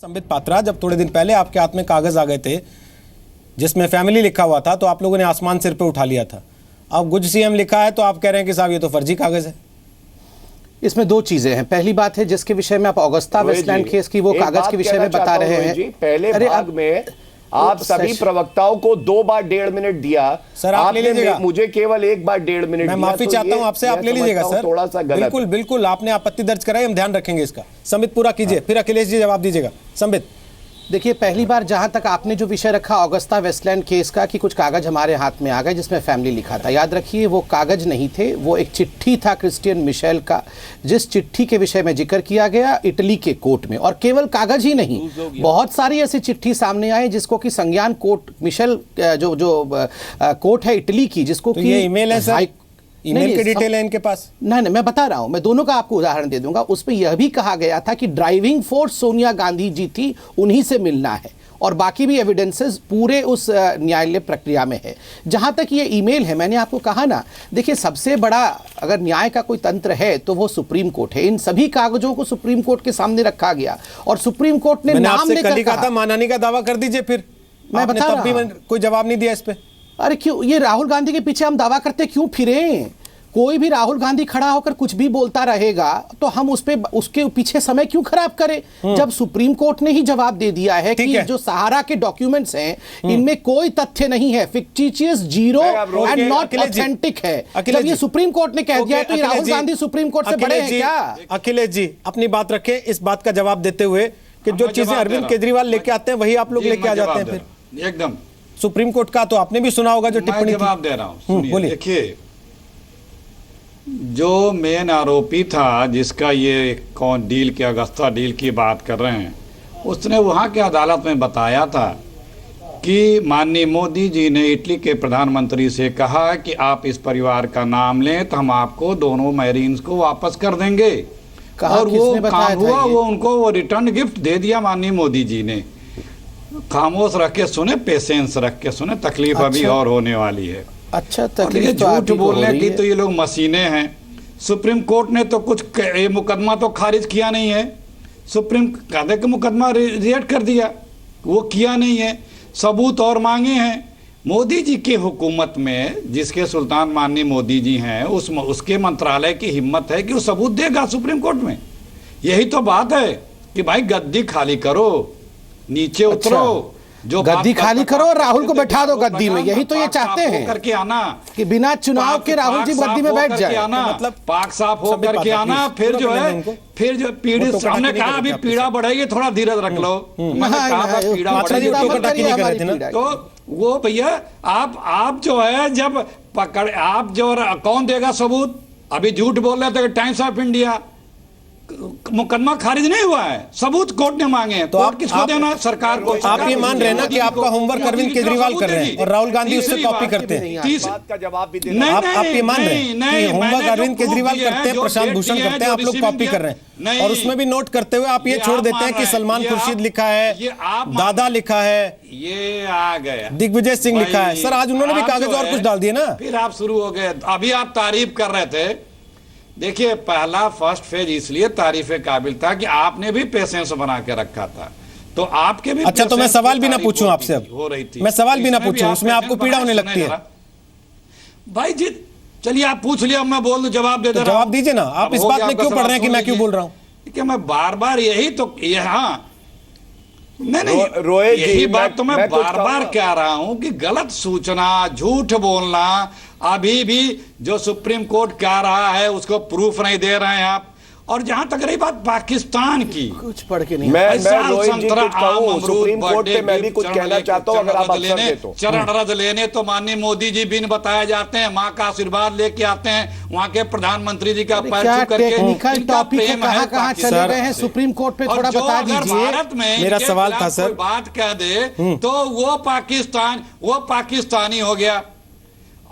संबित पात्रा, जब थोड़े दिन पहले आपके हाथ में कागज आ गए थे जिसमें फैमिली लिखा हुआ था तो आप लोगों ने आसमान सिर पे उठा लिया था। अब गुज सीएम लिखा है तो आप कह रहे हैं कि साहब ये तो फर्जी कागज है। इसमें दो चीजें हैं। पहली बात है जिसके विषय में आप ऑगस्टा वेस्टलैंड केस की वो कागज के विषय में बता रहे हैं। पहले भाग में आप सभी प्रवक्ताओं को 2 बार 1.5 मिनट दिया। सर आप ले लीजिएगा, मुझे केवल 1 बार 1.5 मिनट दिया। मैं माफी चाहता हूं आपसे, आप ले लीजिएगा सर। थोड़ा सा गलत। बिल्कुल बिल्कुल, आपने आपत्ति दर्ज कराई, हम ध्यान रखेंगे इसका। संबित पूरा कीजिए, फिर अखिलेश जी जवाब दीजिएगा। संबित देखिए, पहली बार जहां तक आपने जो विषय रखा ऑगस्टा वेस्टलैंड केस का कि कुछ कागज हमारे हाथ में आ गए जिसमें फैमिली लिखा था, याद रखिए वो कागज नहीं थे, वो एक चिट्ठी था क्रिस्टियन मिशेल का, जिस चिट्ठी के विषय में जिक्र किया गया इटली के कोर्ट में। और केवल कागज ही नहीं, बहुत सारी ऐसी चिट्ठी सामने आई जिसको कि संज्ञान कोर्ट मिशेल जो कोर्ट है इटली की, जिसको कि ये ईमेल है सर, ईमेल के डिटेल है इनके पास। नहीं, मैं बता रहा हूं, मैं दोनों का आपको उदाहरण दे दूंगा। उसमें यह भी कहा गया था कि ड्राइविंग फोर्स सोनिया गांधी जी थी, उन्हीं से मिलना है, और बाकी भी एविडेंसेस पूरे उस न्यायालय प्रक्रिया में है। जहां तक ये ईमेल है, मैंने आपको कहा ना, देखिए सबसे बड़ा अगर न्याय का कोई तंत्र है तो वो सुप्रीम कोर्ट है। इन सभी कागजों को सुप्रीम कोर्ट के सामने रखा गया और सुप्रीम कोर्ट ने नाम लेकर कहा। मानहानि का दावा कर दीजिए, फिर मैं बता रहा हूं, कोई जवाब नहीं दिया इस पे। अरे क्यों ये राहुल गांधी के पीछे हम दावा करते क्यों फिरे? कोई भी राहुल गांधी खड़ा होकर कुछ भी बोलता रहेगा तो हम उसके पीछे समय क्यों खराब करें? जब सुप्रीम कोर्ट ने ही जवाब दे दिया है कि जो सहारा के डॉक्यूमेंट्स हैं इनमें कोई तथ्य नहीं है, fictitious, zero and not authentic है। जब ये सुप्रीम कोर्ट ने कह दिया तो ये राहुल गांधी सुप्रीम कोर्ट से बड़े हैं क्या? अखिलेश जी अपनी बात रखें, इस बात का जवाब देते हुए कि जो चीजें अरविंद केजरीवाल लेके आते हैं वही आप लोग लेके आ जाते हैं। फिर एकदम सुप्रीम कोर्ट का तो आपने भी सुना होगा जो टिप्पणी। जवाब दे रहा हूं, बोलिए। देखिए, जो मेन आरोपी था जिसका ये कौन डील की, अगस्ता डील की बात कर रहे हैं, उसने वहाँ के अदालत में बताया था कि माननीय मोदी जी ने इटली के प्रधानमंत्री से कहा कि आप इस परिवार का नाम लें तो हम आपको दोनों मैरीन्स को वापस कर देंगे। और वो काम हुआ, वो उनको वो रिटर्न गिफ्ट दे दिया माननीय मोदी जी ने। खामोश रख के सुने, पेशेंस रख के सुने, तकलीफ अभी और होने वाली है। अच्छा, तकलीफ झूठ बोलने की तो ये लोग मशीनें हैं। सुप्रीम कोर्ट ने तो कुछ ये मुकदमा तो खारिज किया नहीं है, सुप्रीम कहते कि मुकदमा रिजेक्ट कर दिया, वो किया नहीं है, सबूत और मांगे हैं। मोदी जी की हुकूमत में जिसके सुल्तान माननीय मोदी जी हैं उसके मंत्रालय की हिम्मत है कि वो सबूत देगा सुप्रीम कोर्ट में। यही तो बात है कि भाई गद्दी खाली करो, नीचे उतरो, जो गद्दी खाली करो और राहुल को बैठा दो गद्दी में। यही तो ये चाहते हैं करके आना कि बिना चुनाव के राहुल जी गद्दी में बैठ जाए। मतलब पाक साफ हो करके आना, फिर जो है फिर जो पीड़ित, हमने कहा अभी पीड़ा बढ़ेगी, थोड़ा धीरज रख लो। मैंने कहा पीड़ा बढ़ेगी तो वो भैया आप जो है जब पकड़, आप जो कौन देगा सबूत? अभी झूठ बोल रहे थे टाइम्स ऑफ इंडिया, मुकदमा खारिज नहीं हुआ है, सबूत कोर्ट ने मांगे हैं, तो आप किसको देना? सरकार को। आप ये मान रहे हैं ना कि आपका होमवर्क अरविंद केजरीवाल कर रहे हैं और राहुल गांधी उससे कॉपी करते हैं? बात का जवाब भी देना। आप ये मान रहे हैं कि होमवर्क अरविंद केजरीवाल करते हैं, प्रशांत भूषण करते हैं, आप लोग कॉपी कर रहे हैं, और उसमें भी नोट करते हुए आप ये छोड़ देते हैं कि सलमान खुर्शीद लिखा है, दादा लिखा है, ये आ गया, दिग्विजय सिंह लिखा है। सर आज उन्होंने भी कागज और कुछ डाल दिए ना। फिर आप शुरू हो गए। अभी आप तारीफ कर रहे थे, देखिए पहला फर्स्ट फेज इसलिए तारीफ काबिल था कि आपने भी पेशेंस बना के रखा था, तो आपके भी। अच्छा, तो मैं सवाल भी ना पूछूं आपसे, अब हो रही थी, मैं सवाल भी ना पूछूं, उसमें आपको पीड़ा होने लगती है भाई जी। चलिए आप पूछ लिया, मैं बोल दूं, जवाब दे दे रहा हूं। जवाब दीजिए ना। आप इस बात में क्यों पढ़ रहे हैं कि मैं क्यों बोल रहा हूं? कि मैं बार बार यही तो नहीं यही बात तो मैं बार बार कह रहा हूं कि गलत सूचना, झूठ बोलना, अभी भी जो सुप्रीम कोर्ट कह रहा है उसको प्रूफ नहीं दे रहे हैं आप। और जहां तक रही बात पाकिस्तान की, कुछ पढ़ के नहीं, मैं रोहित जी कुछ कहूं, सुप्रीम कोर्ट पे मैं भी कुछ कहना चाहता हूं, अगर आप अवसर दें तो। चरण रद्द लेने तो माननीय मोदी जी बिन बताए जाते हैं, माँ का आशीर्वाद लेके आते हैं, वहाँ के प्रधानमंत्री जी का पैर छू करके। टेक्निकल टॉपिक है, कहां चले गए हैं सुप्रीम कोर्ट पे, थोड़ा बता दीजिए। भारत में मेरा सवाल था सर, बात कह दे तो वो पाकिस्तानी हो गया।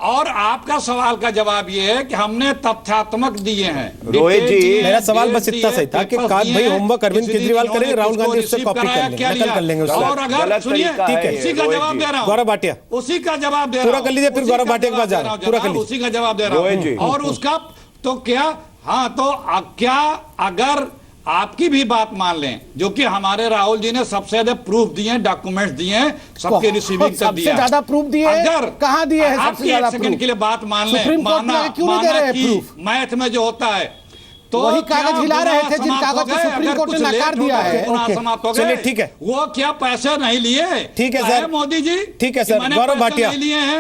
और आपका सवाल का जवाब ये है कि हमने तथ्यात्मक दिए हैं। रोहित जी, मेरा सवाल बस इतना सही था कि काश भाई होमवर्क अरविंद केजरीवाल करेंगे, राहुल गांधी उससे कॉपी कर लेंगे, नकल कर लेंगे उससे। और अगर सुनिए, ठीक है, उसी का जवाब दे रहा हूं, गौरव भाटिया उसी का जवाब दे रहा हूं, पूरा कर लीजिए, फिर गौरव भाटिया के पास जा रहा हूं, पूरा कर लीजिए, उसी का जवाब दे रहा हूं। और उसका तो क्या, हाँ तो क्या अगर आपकी भी बात मान लें, जो कि हमारे राहुल जी ने सबसे ज्यादा प्रूफ दिए, डॉक्यूमेंट्स दिए, सबके रिसीविंग कर दिया। सबसे ज्यादा प्रूफ दिए, अगर कहां दिए हैं? सबसे आपकी ज्यादा एक सेकंड के लिए बात मान लें, सुप्रीम कोर्ट में क्यों नहीं दे रहे हैं प्रूफ? मैथ में जो होता है तो वही कागज हिला रहे थे जिन कागज को सुप्रीम कोर्ट ने नकार दिया है। चलिए ठीक है, वो क्या पैसे नहीं लिए? ठीक है सर, मोदी जी, ठीक है सर। गौरव भाटिया,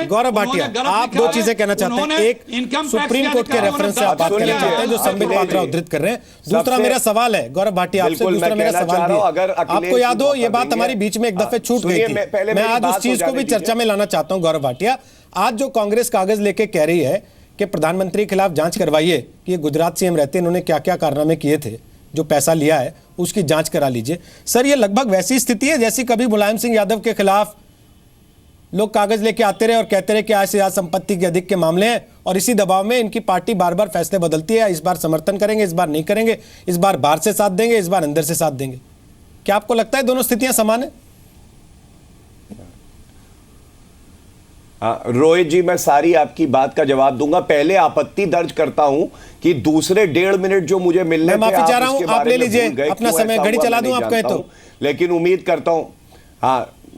गौरव भाटिया, आप दो चीजें कहना चाहते हैं। एक, सुप्रीम कोर्ट के रेफरेंस से आप बात करना चाहते हैं जो संबित पात्रा उद्धृत कर रहे हैं। दूसरा मेरा सवाल है गौरव भाटिया आपसे, दूसरा मेरा सवाल भी, आपको याद हो ये बात हमारी बीच में एक दफे छूट गई थी, मैं आज उस चीज को भी चर्चा में लाना चाहता हूं। गौरव भाटिया, आज जो कांग्रेस कागज लेके कह रही है कि प्रधानमंत्री के खिलाफ जांच करवाइए कि ये गुजरात सीएम रहते इन्होंने क्या क्या कारनामे किए थे, जो पैसा लिया है उसकी जांच करा लीजिए। सर ये लगभग वैसी स्थिति है जैसी कभी मुलायम सिंह यादव के खिलाफ लोग कागज लेके आते रहे और कहते रहे कि आज से आज संपत्ति के अधिक के मामले हैं, और इसी दबाव में इनकी पार्टी बार बार फैसले बदलती है। इस बार समर्थन करेंगे, इस बार नहीं करेंगे, इस बार बाहर से साथ देंगे, इस बार अंदर से साथ देंगे। क्या आपको लगता है दोनों स्थितियां समान है? रोहित जी, मैं सारी आपकी बात का जवाब दूंगा। पहले आपत्ति दर्ज करता हूं कि दूसरे 1.5 मिनट जो मुझे मिलने थे, माफी चाह रहा हूं, आप ले लीजिए अपना समय, घड़ी चला दूं आप कहें तो, लेकिन उम्मीद करता हूं।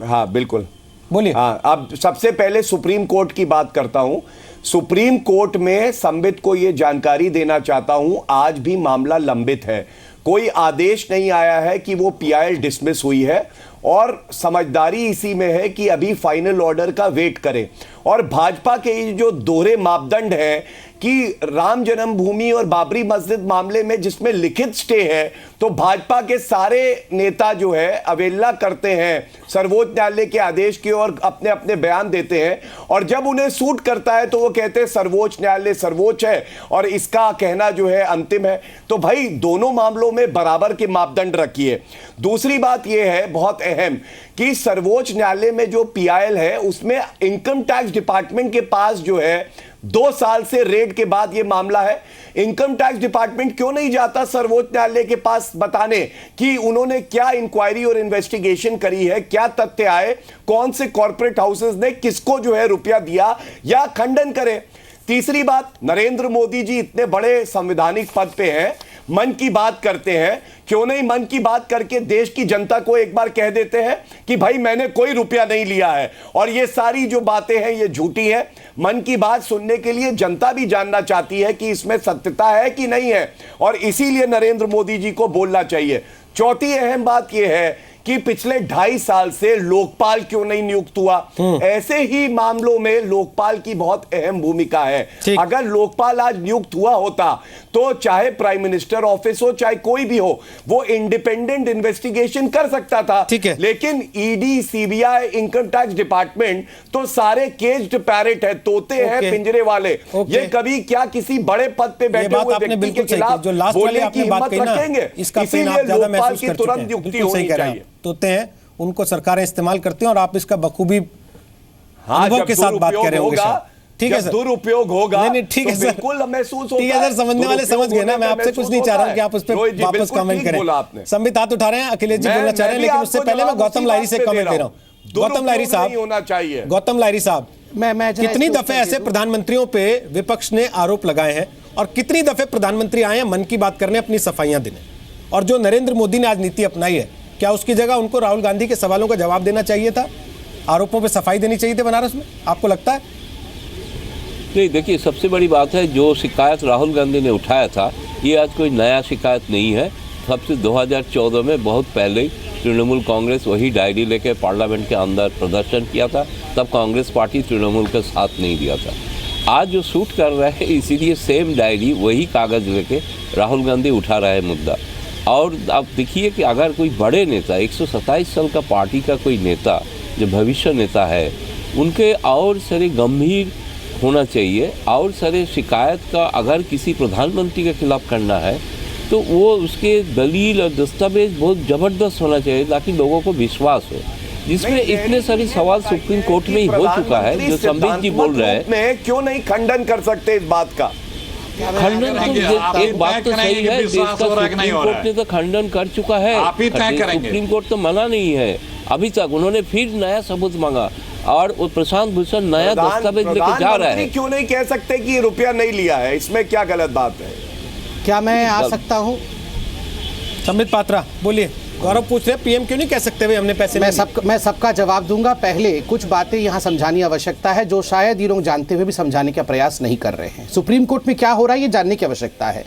हाँ बिल्कुल, बोलिए। हाँ, अब सबसे पहले सुप्रीम कोर्ट की बात करता हूं। सुप्रीम कोर्ट में संबित को यह जानकारी देना चाहता हूं, आज भी मामला लंबित है, कोई आदेश नहीं आया है कि वो पीआईएल डिसमिस हुई है, और समझदारी इसी में है कि अभी फाइनल ऑर्डर का वेट करें। और भाजपा के ये जो दोहरे मापदंड हैं कि राम जन्मभूमि और बाबरी मस्जिद मामले में जिसमें लिखित स्टे है, तो भाजपा के सारे नेता जो है अवहेलना करते हैं सर्वोच्च न्यायालय के आदेश की और अपने अपने बयान देते हैं, और जब उन्हें सूट करता है तो वो कहते हैं सर्वोच्च न्यायालय सर्वोच्च है और इसका कहना जो है अंतिम है। तो भाई दोनों मामलों में बराबर के मापदंड रखिए। दूसरी बात यह है बहुत अहम कि सर्वोच्च न्यायालय में जो पीआईएल है उसमें इनकम टैक्स डिपार्टमेंट के पास जो है 2 साल से रेड के बाद यह मामला है। इनकम टैक्स डिपार्टमेंट क्यों नहीं जाता सर्वोच्च न्यायालय के पास बताने कि उन्होंने क्या इंक्वायरी और इन्वेस्टिगेशन करी है, क्या तथ्य आए, कौन से कॉर्पोरेट हाउसेस ने किसको जो है रुपया दिया, या खंडन करे। तीसरी बात, नरेंद्र मोदी जी इतने बड़े संवैधानिक पद पे हैं, मन की बात करते हैं, क्यों नहीं मन की बात करके देश की जनता को एक बार कह देते हैं कि भाई मैंने कोई रुपया नहीं लिया है और ये सारी जो बातें हैं ये झूठी हैं। मन की बात सुनने के लिए जनता भी जानना चाहती है कि इसमें सत्यता है कि नहीं है, और इसीलिए नरेंद्र मोदी जी को बोलना चाहिए। चौथी अहम बात यह है कि पिछले 2.5 साल से लोकपाल क्यों नहीं नियुक्त हुआ। ऐसे ही मामलों में लोकपाल की बहुत अहम भूमिका है। अगर लोकपाल आज नियुक्त हुआ होता तो चाहे प्राइम मिनिस्टर ऑफिस हो चाहे कोई भी हो, वो इंडिपेंडेंट इन्वेस्टिगेशन कर सकता था। लेकिन ED, CBI, income tax department तो सारे केज्ड पैरेट है, तोते हैं पिंजरे वाले। ये कभी क्या किसी बड़े पद पे बैठे हुए व्यक्ति के खिलाफ बोलने की हिम्मत रखेंगे? इसीलिए लोकपाल की तुरंत नियुक्ति होनी चाहिए। तोते हैं उनको सरकारें इस्तेमाल करती हैं और आप इसका बखूबी अनुभव के साथ बात कर रहे होंगे। ठीक है सर, दुरुपयोग होगा नहीं ठीक है सर, बिल्कुल महसूस होता है। ठीक है सर, समझने वाले समझ गए ना, मैं आपसे कुछ नहीं चाह रहा हूं कि आप उस पर वापस कमेंट करें। संबित हाथ उठा रहे हैं, अखिलेश जी बोलना चाह रहे हैं, लेकिन उससे पहले मैं गौतम लाहिरी से कमेंट दे रहा हूं। गौतम लाहिरी साहब होना चाहिए। गौतम लाहिरी साहब, मैं कितनी दफे ऐसे प्रधानमंत्रियों पे विपक्ष ने आरोप लगाए हैं और कितनी दफे प्रधानमंत्री आए हैं मन की बात करने, अपनी सफाइयां देने, और जो नरेंद्र मोदी ने आज नीति अपनाई है, क्या उसकी जगह उनको राहुल गांधी के सवालों का जवाब देना चाहिए था, आरोपों पे सफाई देनी चाहिए थी बनारस में? आपको लगता है? नहीं, देखिए सबसे बड़ी बात है जो शिकायत राहुल गांधी ने उठाया था ये आज कोई नया शिकायत नहीं है। सबसे 2014 में बहुत पहले तृणमूल कांग्रेस वही डायरी लेकर पार्लियामेंट के अंदर प्रदर्शन किया था, तब कांग्रेस पार्टी तृणमूल का साथ नहीं दिया था। आज जो शूट कर रहे हैं इसीलिए सेम डायरी वही कागज़ लेके राहुल गांधी उठा रहा है मुद्दा। और आप देखिए कि अगर कोई बड़े नेता 127 साल का पार्टी का कोई नेता जो भविष्य नेता है, उनके और सारे गंभीर होना चाहिए, और सारे शिकायत का अगर किसी प्रधानमंत्री के खिलाफ करना है तो वो उसके दलील और दस्तावेज बहुत ज़बरदस्त होना चाहिए ताकि लोगों को विश्वास हो। जिसमें इतने सारे सवाल सुप्रीम कोर्ट में ही हो चुका है। जो संबित जी बोल रहे हैं, क्यों नहीं खंडन कर सकते इस बात का? खंडन तो एक बात तो सही है, देश का सुप्रीम कोर्ट ने तो खंडन कर चुका है, सुप्रीम कोर्ट तो मना नहीं है अभी तक। उन्होंने फिर नया सबूत मांगा और प्रशांत भूषण नया दस्तावेज लेके जा रहा है। क्यों नहीं कह सकते कि रुपया नहीं लिया है? इसमें क्या गलत बात है? क्या मैं आ सकता हूं? संबित पात्रा बोलिए। गौरव पूछ रहे पीएम क्यों नहीं कह सकते भाई हमने पैसे मैं सबका जवाब दूंगा। पहले कुछ बातें यहां समझाने आवश्यकता है जो शायद ये लोग जानते हुए भी समझाने का प्रयास नहीं कर रहे हैं। सुप्रीम कोर्ट में क्या हो रहा है ये जानने की आवश्यकता है।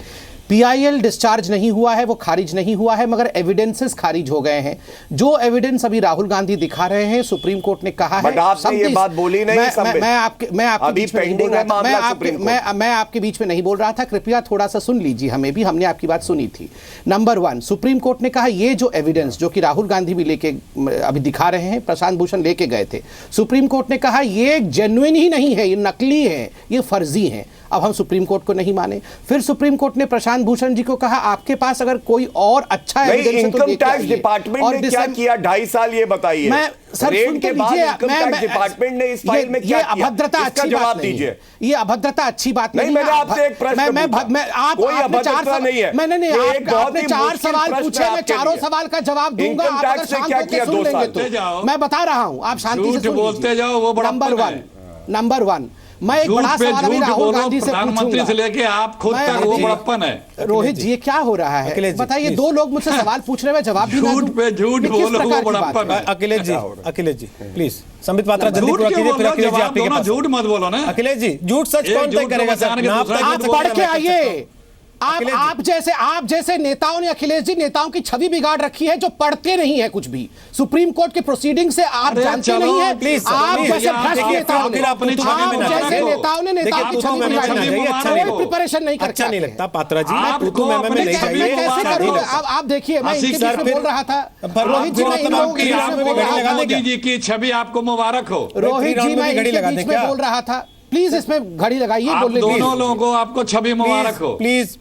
पीआईएल डिस्चार्ज नहीं हुआ है, वो खारिज नहीं हुआ है, मगर एविडेंसेस खारिज हो गए हैं। जो एविडेंस अभी राहुल गांधी दिखा रहे हैं, सुप्रीम कोर्ट ने कहा है। बट आपने ये बात बोली नहीं। मैं आपके बीच में नहीं बोल रहा था। मैं आपके बीच में नहीं बोल रहा था। कृपया थोड़ा सा सुन लीजिए, हमने आपकी बात सुनी थी। नंबर 1, सुप्रीम कोर्ट ने कहा ये जो एविडेंस जो कि राहुल गांधी भी लेके अभी दिखा रहे हैं, प्रशांत भूषण लेके गए थे, सुप्रीम कोर्ट ने कहा ये जेन्युइन ही नहीं है, ये नकली है, ये फर्जी है। अब हम सुप्रीम कोर्ट को नहीं माने। फिर सुप्रीम कोर्ट ने प्रशांत भूषण जी को कहा आपके पास अगर कोई और अच्छा एविडेंस है तो इनकम टैक्स डिपार्टमेंट ने क्या किया 2.5 साल ये बताइए। रेड के बाद इनकम टैक्स डिपार्टमेंट ने इस फाइल में क्या किया? अभद्रता अच्छी जवाब दीजिए। ये अभद्रता अच्छी बात नहीं। मैंने आपसे एक प्रश्न कोई अभद्रता नहीं है। मैंने आपने 4 सवाल पूछे, मैं चारों सवाल का जवाब दूंगा। आप अगर शांत होकर सुन लेंगे तो मैं बता रहा हूं, आप शांति से बोलते जाओ। वो नंबर 1 मैं एक बड़ा सवाल अभी राहुल गांधी से प्रधानमंत्री से लेके आप खुद तक वो बड़प्पन है। रोहित जी ये क्या हो रहा है बताइए। 2 लोग मुझसे सवाल पूछ रहे हैं, जवाब भी झूठ पे झूठ बोलो, वो बड़प्पन है। अखिलेश जी प्लीज संबित पात्रा जल्दी पूरा कीजिए, फिर अखिलेश जी आपके पास। झूठ मत बोलो ना अखिलेश जी, झूठ सच कौन तय करेगा सर? आप पढ़ के आइए। आप जैसे नेताओं ने, अखिलेश जी, नेताओं की छवि बिगाड़ रखी है जो पढ़ते नहीं है कुछ भी। सुप्रीम कोर्ट के प्रोसीडिंग से आप जानते नहीं है। प्लीज आप जैसे भ्रष्ट नेताओं ने नेताओं की छवि बिगाड़ी, प्रिपरेशन नहीं करते। अच्छा नहीं लगता पात्रा जी, कैसे करूँ? आप देखिए, मैं इनके बीच में बोल रहा था। रोहित जी, मैं इन लोगों के बीच में बोल रहा था। मोदी जी की छवि आपको मुबारक हो। रोहित जी, मैं इनके बीच में बोल रहा था। प्लीज इसमें घड़ी लगाइए। बोलने दोनों लोगों को आपको छवि मुबारक हो। प्लीज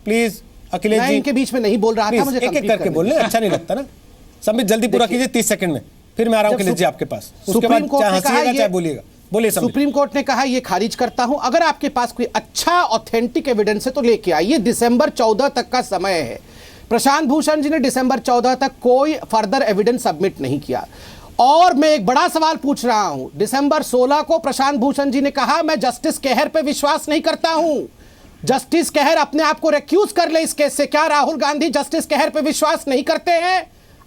अखिलेश जी, इनके बीच में नहीं बोल रहा था। मुझे एक करके बोलने अच्छा नहीं लगता ना। संबित जल्दी पूरा कीजिए 30 सेकंड में, फिर मैं आ रहा हूं अखिलेश जी आपके पास। उसके बाद चाहे हंसिएगा चाहे बोलिएगा। बोलिए। सुप्रीम कोर्ट ने कहा ये खारिज करता हूं। अगर आपके पास कोई अच्छा ऑथेंटिक एविडेंस है तो लेके आइए। दिसंबर 14 तक का समय है। प्रशांत भूषण जी ने दिसंबर 14 तक कोई फर्दर एविडेंस सबमिट नहीं किया। और मैं एक बड़ा सवाल पूछ रहा हूं। दिसंबर 16 को प्रशांत भूषण जी ने कहा मैं जस्टिस कहर पे विश्वास नहीं करता हूं। जस्टिस कहर अपने आप को रिक्यूज कर ले इस केस से। क्या राहुल गांधी जस्टिस कहर पे विश्वास नहीं करते हैं?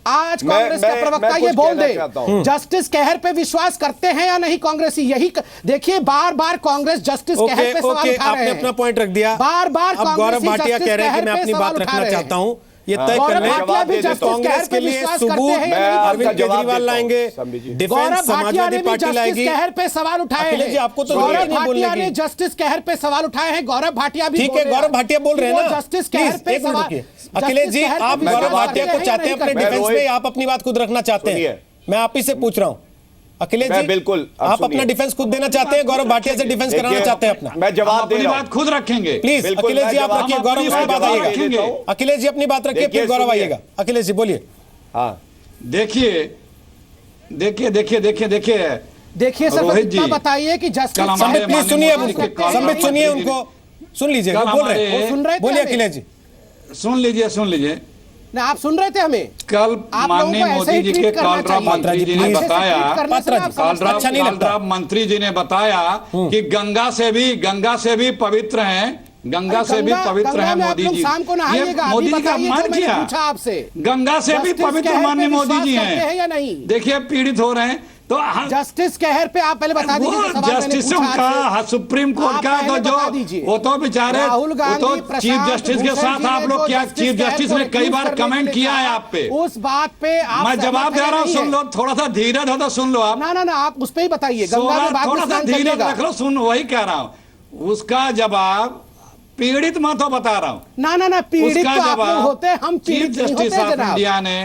आज कांग्रेस का प्रवक्ता ये बोल दे, जस्टिस कहर पे विश्वास करते हैं या नहीं कांग्रेसी? यही देखिए, बार बार कांग्रेस जस्टिस कहर पे सवाल उठा रहे हैं। आपने अपना पॉइंट रख दिया। बार बार गौरव भाटिया कह रहे हैं कि मैं अपनी बात रखना चाहता हूं। ये तय कर लें कांग्रेस के लिए सबूत अरविंद केजरीवाल लाएंगे, डिफेंस समाजवादी पार्टी लाएगी। कहर पे सवाल उठाए हैं। जी आपको तो गौरव भाटिया ने जस्टिस कहर पे सवाल उठाए हैं। गौरव भाटिया भी ठीक है, गौरव भाटिया बोल रहे हैं ना। जस्टिस कहर पे सवाल। अखिलेश जी, आप गौरव भाटिया को चाहते हैं अपने डिफेंस में, आप अपनी बात खुद रखना चाहते हैं? मैं आप ही से पूछ रहा हूं अखिलेश जी, बिल्कुल आप अपना डिफेंस खुद देना चाहते हैं? गौरव भाटिया से डिफेंस कराना चाहते हैं अपना? मैं जवाब दे रहा हूं। बात खुद रखेंगे प्लीज। अखिलेश जी आप रखिए, गौरव उसके बाद आइएगा। अखिलेश जी अपनी बात रखिए, फिर गौरव आइएगा। अखिलेश जी बोलिए। हाँ देखिए सर, इतना बताइए कि जस्टिस संबित प्लीज सुनिए उनको, संबित सुनिए उनको, सुन लीजिए बोल रहे हैं। बोलिए अखिलेश जी। सुन लीजिए ना, आप सुन रहे थे हमें। कल माननीय मोदी जी के कालराव मंत्री जी ने बताया, कालराव मंत्री जी ने बताया कि गंगा से भी पवित्र हैं, गंगा से भी पवित्र है मोदी जी। मोदी जी का मन किया आपसे, गंगा से भी पवित्र माननीय मोदी जी हैं या नहीं? देखिए पीड़ित हो रहे हैं तो जस्टिस कहर पे आप पहले बता दीजिए। जस्टिसों का, सुप्रीम कोर्ट का तो जो वो तो बेचारे, वो तो चीफ जस्टिस के साथ आप लोग क्या, चीफ जस्टिस ने कई बार कमेंट किया है आप पे, उस बात पे मैं जवाब दे रहा हूँ, सुन लो, थोड़ा सा धीरज हो तो सुन लो आप। ना आप उस पे ही बताइए, थोड़ा सा धीरज रख लो, सुन, वही कह रहा हूँ। उसका जवाब पीड़ित मत हो, बता रहा हूँ ना पीड़ित तो आप लोग होते हैं, हम पीड़ित नहीं होते जनाब। इंडिया ने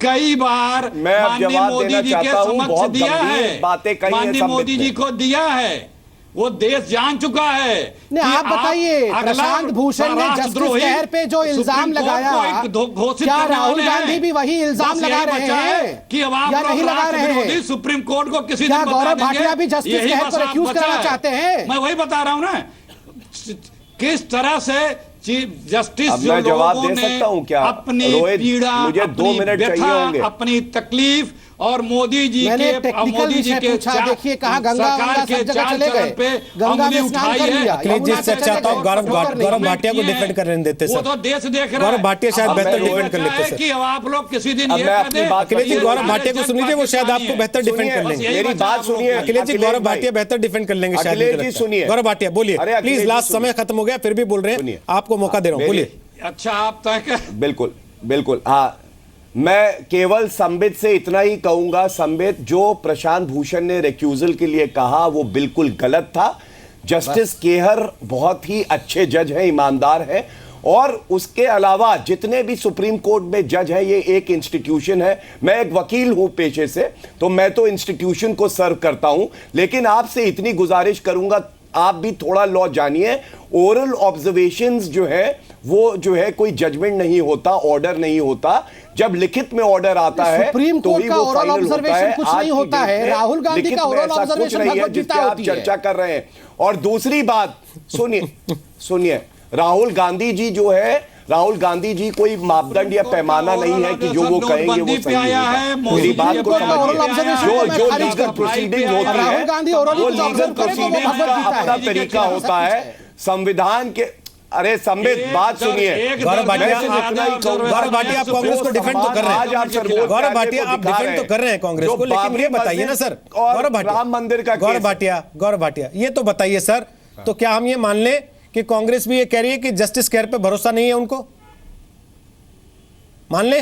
कई बार माननीय मोदी जी के समक्ष दिया है, माननीय मोदी जी को दिया है, वो देश जान चुका है। आप बताइए, प्रशांत भूषण ने जस्टिस कहर पे जो इल्जाम लगाया, क्या राहुल गांधी भी वही इल्जाम लगा रहे हैं कि अब आप नहीं लगा रहे हैं? सुप्रीम कोर्ट को किसी क्या गौरव भाटिया भी जस्टिस कहर को एक्यूज करना चाहते हैं? मैं वही बता रहा हूँ ना, किस तरह से चीफ जस्टिस जो मैं जवाब लोगों दे ने सकता हूं क्या? अपनी पीड़ा, मुझे 2 मिनट चाहिए होंगे, अपनी तकलीफ और मोदी जी मैंने के टेक्निकल विषय पूछा, देखिए कहा गंगा सरकार के सब जगह चाल चले चलन गए, पे गंगा में अंगुली स्नान उठाई कर है। लिया, अखिलेश जी से चाहता हूँ गौरव भाटिया को डिफेंड करने देते वो सर। तो देश देख रहा गौरव है। भाटिया शायद अब बेहतर मैं डिफेंड कर लेते सर। कि अब आप लोग किसी दिन अब ये मैं कह अपनी दें, बात अखिलेश जी ये गौरव भाटिया को सुन लीजिए, वो शायद आपको बेहतर डिफेंड कर लेंगे। मेरी बात सुनिए अखिलेश जी गौरव भाटिया बेहतर डिफेंड कर लेंगे शायद। अखिलेश मुझे जी लगता है। सुनिए। गौरव भाटिया बोलिए अरे अखिलेश प्लीज, जी लास्ट सुनिए। समय खत्म हो गया, फिर भी बोल रहे हैं, सुनिए। आपको मौका दे रहा हूँ, बोलिए। अच्छा आप तय कर। बिल्कुल बिल्कुल, हाँ मैं केवल संबित से इतना ही कहूंगा, संबित जो प्रशांत भूषण ने रिक्यूजल के लिए कहा वो बिल्कुल गलत था। जस्टिस केहर बहुत ही अच्छे जज हैं, ईमानदार हैं, और उसके अलावा जितने भी सुप्रीम कोर्ट में जज हैं ये एक इंस्टीट्यूशन है। मैं एक वकील हूं पेशे से, तो मैं तो इंस्टीट्यूशन को सर्व करता हूं, लेकिन आपसे इतनी गुजारिश करूंगा आप भी थोड़ा लॉ जानिए। ओरल ऑब्जर्वेशंस जो है वो जो है कोई जजमेंट नहीं होता, ऑर्डर नहीं होता। जब लिखित में ऑर्डर आता है सुप्रीम तो कोर्ट ही का वो ओरल फाइनल होता ऑब्जर्वेशन है। कुछ आज नहीं की होता डेट है। में राहुल गांधी लिखित का में ओरल ऐसा कुछ ऑब्जर्वेशन नहीं है भगवत जिस पे गीता आप होती है। चर्चा कर रहे हैं। और दूसरी बात सुनिए, राहुल गांधी जी जो है, राहुल गांधी जी कोई मापदंड या पैमाना नहीं है कि जो वो कहेंगे वो सही होगा। मेरी बात को समझिए, जो लीगल प्रोसीडिंग होती है राहुल गांधी ओरल वो लीगल प्रोसीडिंग का अपना तरीका होता है। संविधान के, अरे संबित बात सुनिए, गौरव भाटिया गौरव भाटिया आप कांग्रेस को डिफेंड तो कर रहे हैं। गौरव भाटिया आप डिफेंड तो कर रहे हैं कांग्रेस को, लेकिन ये बताइए ना सर, गौरव भाटिया, राम मंदिर का गौरव भाटिया ये तो बताइए सर, तो क्या हम ये मान लें कि कांग्रेस भी ये कह रही है कि जस्टिस केयर पे भरोसा नहीं है उनको? मान ले?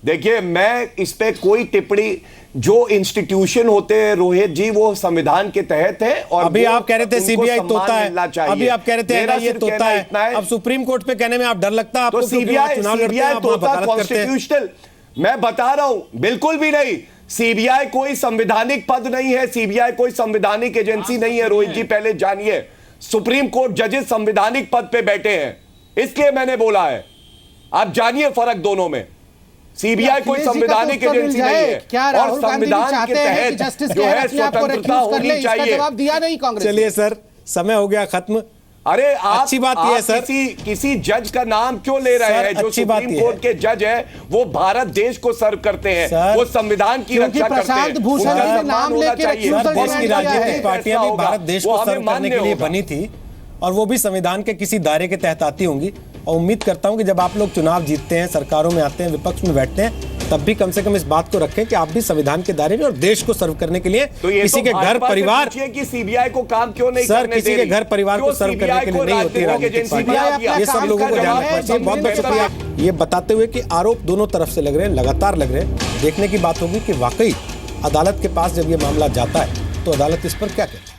देखिए मैं इस पे कोई टिप्पणी, जो इंस्टीट्यूशन होते हैं रोहित जी वो संविधान के तहत है। और अभी आप कह रहे थे उनको सीबीआई सम्मान तोता मिलना है, चाहिए। अभी आप कह रहे थे मेरा ये सिर्फ तोता कहना इतना है, अब सुप्रीम कोर्ट पे कहने में आप डर लगता है आपको? तो सीबीआई तोता कॉन्स्टिट्यूशनल, मैं बता रहा हूं, बिल्कुल भी नहीं। सीबीआई कोई संवैधानिक पद नहीं है, सीबीआई कोई संवैधानिक एजेंसी नहीं है रोहित जी, पहले जानिए। सुप्रीम कोर्ट जजेस संवैधानिक पद पे बैठे हैं, इसलिए मैंने बोला है। आप जानिए फर्क दोनों में। सीबीआई कोई संवैधानिक एजेंसी नहीं है, और संविधान के तहत जो है स्वतंत्रता होनी चाहिए। जवाब दिया नहीं कांग्रेस। चलिए सर, समय हो गया खत्म। अरे आप अच्छी बात यह है सर, किसी जज का नाम क्यों ले रहे हैं? जो सुप्रीम कोर्ट के जज है वो भारत देश को सर्व करते हैं, वो संविधान की रक्षा करते हैं। प्रशांत भूषण का नाम लेके देश की राजनीतिक पार्टियां भी भारत देश को सर्व करने के लिए बनी थी, और वो भी संविधान के किसी दायरे के तहत आती होंगी। और उम्मीद करता हूं कि जब आप लोग चुनाव जीतते हैं, सरकारों में आते हैं, विपक्ष में बैठते हैं, तब भी कम से कम इस बात को रखें कि आप भी संविधान के दायरे में और देश को सर्व करने के लिए किसी के घर परिवार की सीबीआई को काम क्यों नहीं सर, किसी के घर परिवार को सर्व करने के लिए नहीं होती राजनीतिक पार्टियां। ये सब लोगों को ध्यान रखना चाहिए। बहुत बहुत शुक्रिया ये बताते हुए कि आरोप दोनों तरफ से लग रहे हैं, लगातार लग रहे हैं। देखने की बात होगी कि वाकई अदालत के पास जब ये मामला जाता है तो अदालत इस पर क्या कहती है।